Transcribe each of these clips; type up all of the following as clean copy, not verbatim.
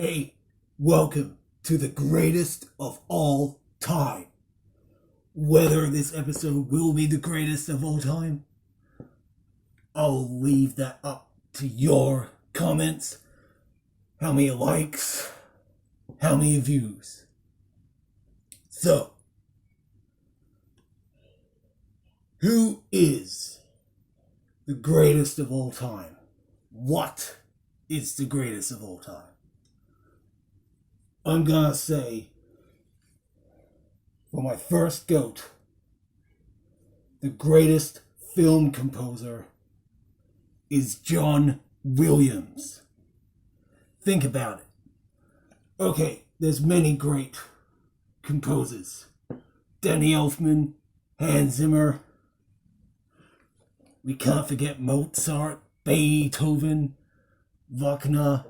Hey, welcome to the greatest of all time. Whether this episode will be the greatest of all time, I'll leave that up to your comments. How many likes? How many views? So, who is the greatest of all time? What is the greatest of all time? I'm gonna say, for my first GOAT, the greatest film composer is John Williams. Think about it. Okay, there's many great composers. Danny Elfman, Hans Zimmer. We can't forget Mozart, Beethoven, Wagner,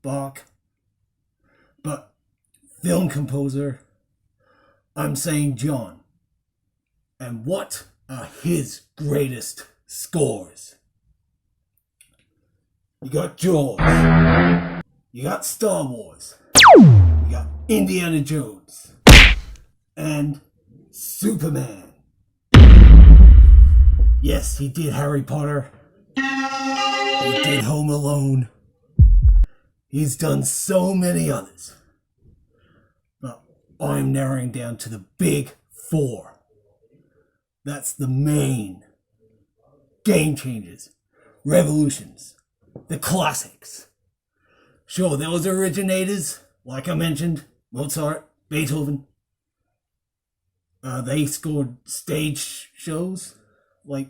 Bach. But film composer, I'm saying John. And what are his greatest scores? You got Jaws. You got Star Wars. You got Indiana Jones. And Superman. Yes, he did Harry Potter. He did Home Alone. He's done so many others. But I'm narrowing down to the big four. That's the main game changers, revolutions, the classics. Sure, there was originators, like I mentioned, Mozart, Beethoven. They scored stage shows. They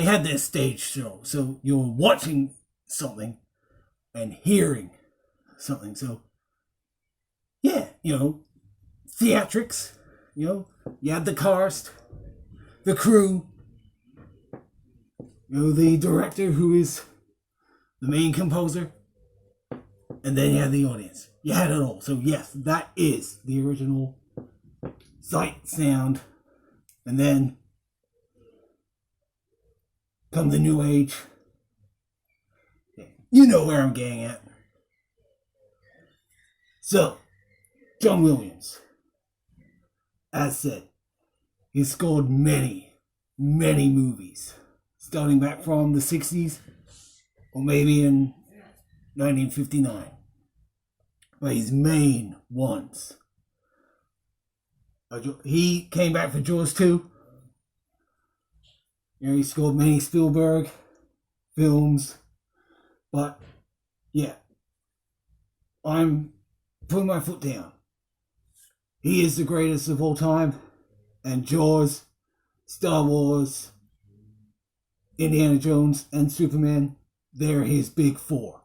had their stage show. So you're watching something and hearing something. So, yeah, theatrics, you had the cast, the crew, the director who is the main composer, and then you had the audience. You had it all. So, yes, that is the original sight, sound, and then come the new age. You know where I'm getting at. So, John Williams, as said, he scored many, many movies, starting back from the 60s, or maybe in 1959. But his main ones. He came back for Jaws 2. He scored many Spielberg films. But, yeah, I'm putting my foot down. He is the greatest of all time. And Jaws, Star Wars, Indiana Jones, and Superman, they're his big four.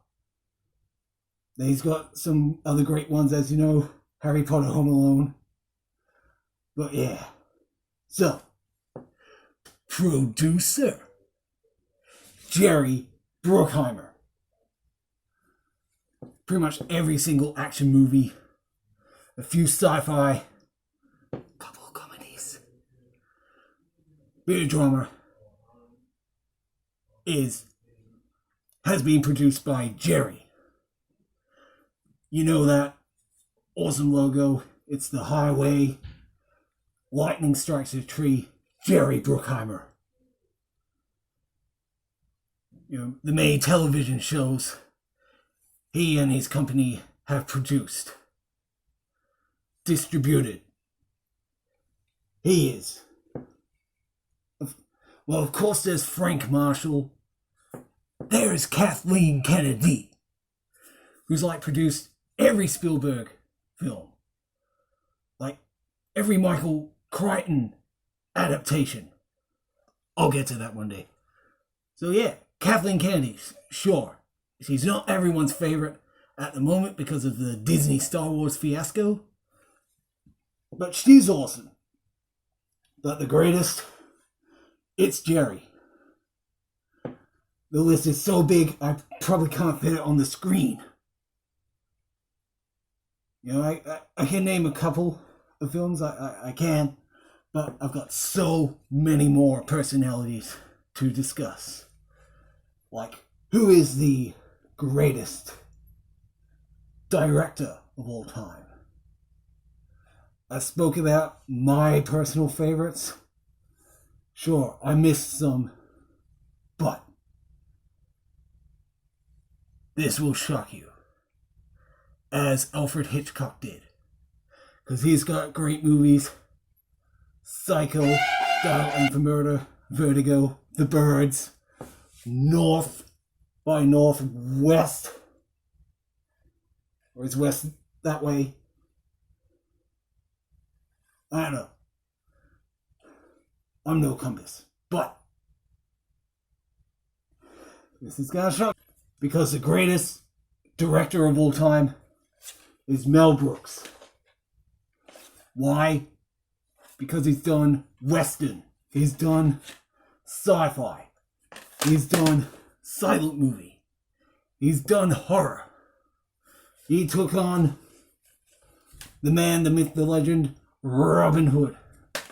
Then he's got some other great ones, as you know, Harry Potter, Home Alone. But, yeah. So, producer, Jerry Bruckheimer. Pretty much every single action movie, a few sci-fi, a couple of comedies, bit of drama, has been produced by Jerry. You know that awesome logo, it's the highway, lightning strikes a tree, Jerry Bruckheimer. The many television shows he and his company have produced, distributed. He is. Well, of course, there's Frank Marshall. There's Kathleen Kennedy, who's produced every Spielberg film, every Michael Crichton adaptation. I'll get to that one day. So yeah, Kathleen Kennedy, sure. She's not everyone's favorite at the moment because of the Disney Star Wars fiasco. But she's awesome. But the greatest, it's Jerry. The list is so big, I probably can't fit it on the screen. I can name a couple of films, I can. But I've got so many more personalities to discuss. Who is the greatest director of all time. I spoke about my personal favorites. Sure, I missed some, but this will shock you, as Alfred Hitchcock did. Because he's got great movies: Psycho, Dial for Murder, Vertigo, The Birds, North by Northwest. Or is west that way? I don't know. I'm no compass. But this is gonna shock you, because the greatest director of all time is Mel Brooks. Why? Because he's done Western. He's done sci-fi. He's done silent movie. He's done horror. He took on the man, the myth, the legend, Robin Hood.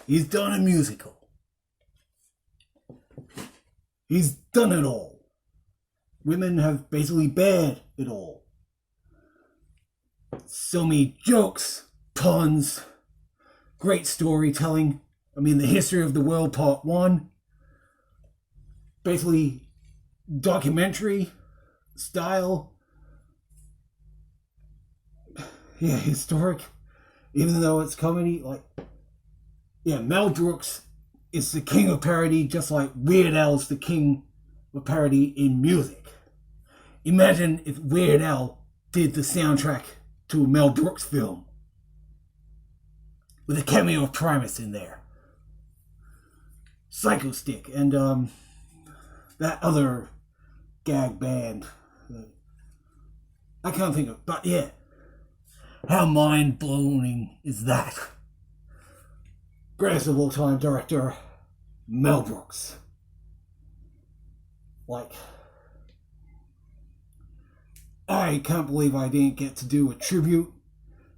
He's done a musical. He's done it all. Women have basically bared it all. So many jokes, puns, great storytelling. I mean, The History of the World Part 1. Basically, documentary style. Yeah, historic. Even though it's comedy, Mel Brooks is the king of parody, just like Weird Al's the king of parody in music. Imagine if Weird Al did the soundtrack to a Mel Brooks film, with a cameo of Primus in there. Psycho Stick and that other gag band. I can't think of, but yeah. How mind-blowing is that? Greatest of all time director, Mel Brooks. I can't believe I didn't get to do a tribute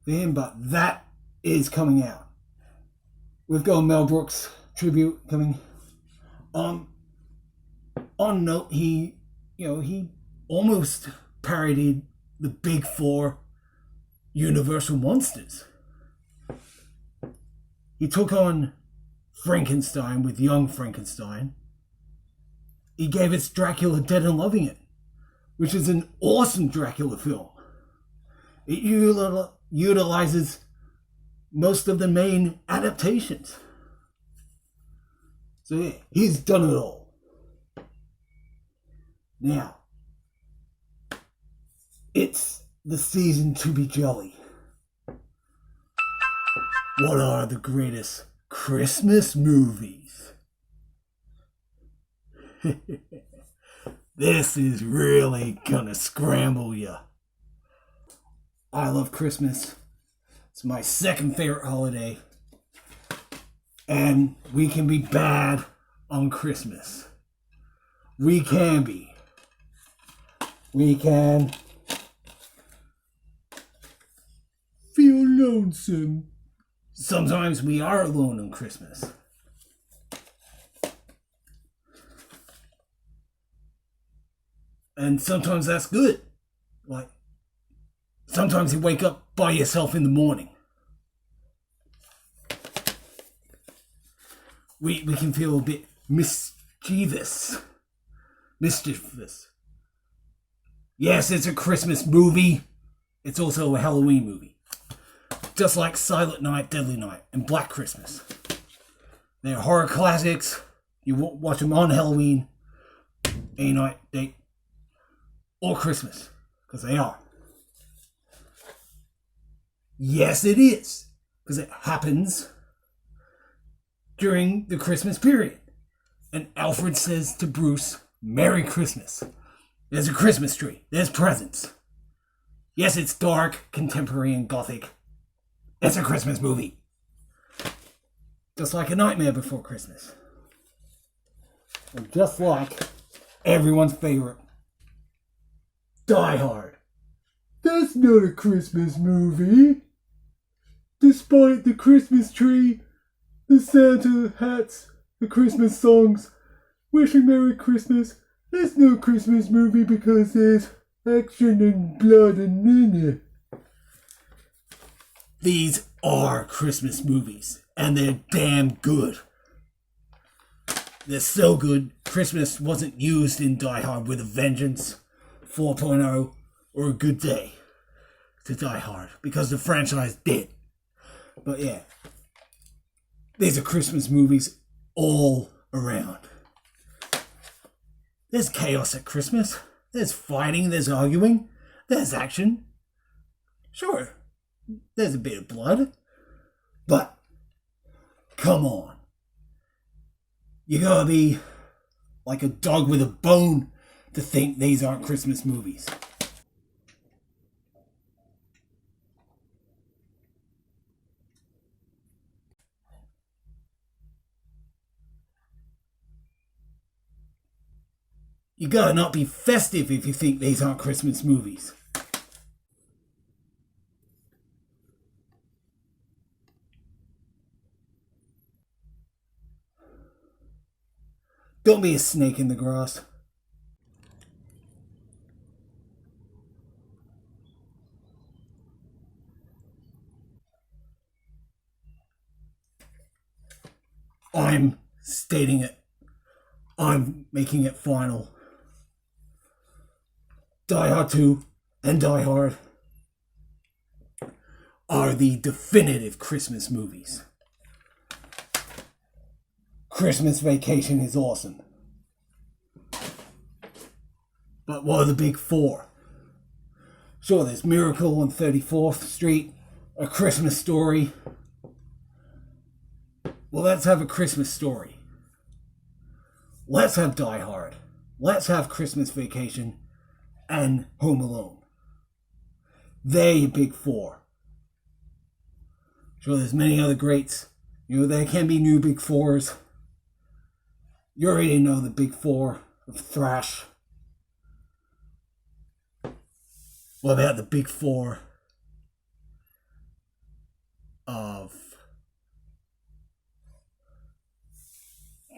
to him, but that is coming out. We've got a Mel Brooks tribute coming. On note, he almost parodied the Big Four Universal monsters. He took on Frankenstein with Young Frankenstein. He gave us Dracula Dead and Loving It, which is an awesome Dracula film. It utilizes most of the main adaptations. So yeah, he's done it all. Now, it's the season to be jolly. What are the greatest Christmas movies? This is really gonna scramble you. I love Christmas. It's my second favorite holiday. And we can be bad on Christmas. We can be. We can feel lonesome. Sometimes we are alone on Christmas. And sometimes that's good. Sometimes you wake up by yourself in the morning. We can feel a bit mischievous. Yes, it's a Christmas movie. It's also a Halloween movie. Just like Silent Night, Deadly Night, and Black Christmas. They're horror classics. You watch them on Halloween, any night, date, or Christmas. Because they are. Yes, it is. Because it happens during the Christmas period. And Alfred says to Bruce, Merry Christmas. There's a Christmas tree. There's presents. Yes, it's dark, contemporary, and gothic. It's a Christmas movie. Just like A Nightmare Before Christmas. And just like everyone's favorite, Die Hard. That's not a Christmas movie. Despite the Christmas tree, the Santa hats, the Christmas songs, wishing Merry Christmas, it's no Christmas movie because there's action and blood and These are Christmas movies, and they're damn good. They're so good, Christmas wasn't used in Die Hard with a Vengeance, 4.0, or A Good Day to Die Hard, because the franchise did. But yeah, these are Christmas movies all around. There's chaos at Christmas. There's fighting, there's arguing, there's action. Sure, there's a bit of blood. But, come on. You gotta be like a dog with a bone to think these aren't Christmas movies. You gotta not be festive if you think these aren't Christmas movies. Don't be a snake in the grass. I'm stating it. I'm making it final. Die Hard 2 and Die Hard are the definitive Christmas movies. Christmas Vacation is awesome. But what are the big four? Sure, there's Miracle on 34th Street, A Christmas Story. Well, let's have a Christmas story. Let's have Die Hard. Let's have Christmas Vacation and Home Alone. They're your big four. Sure, there's many other greats. There can be new big fours. You already know the big four of thrash. What about the big four of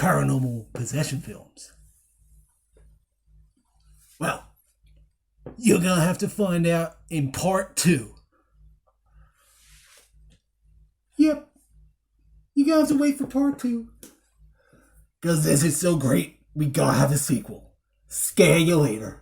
paranormal possession films? Well, you're gonna have to find out in part 2. Yep, you're gonna have to wait for part 2. Because this is so great, we gotta have a sequel. Scare you later.